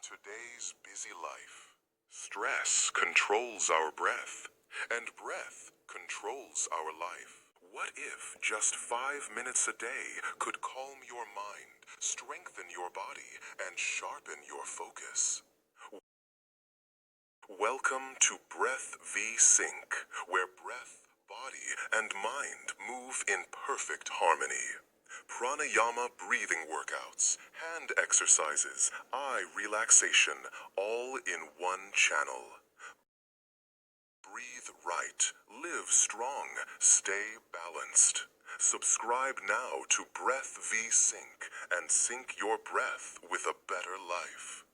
today's busy life, stress controls our breath, and breath controls our life. What if just 5 minutes a day could calm your mind, strengthen your body, and sharpen your focus? Welcome to Breath v Sync, where breath, body, and mind move in perfect harmony. Pranayama breathing workouts, hand exercises, eye relaxation, all in one channel. Breathe right, live strong, stay balanced. Subscribe now to Breath v Sync and sync your breath with a better life.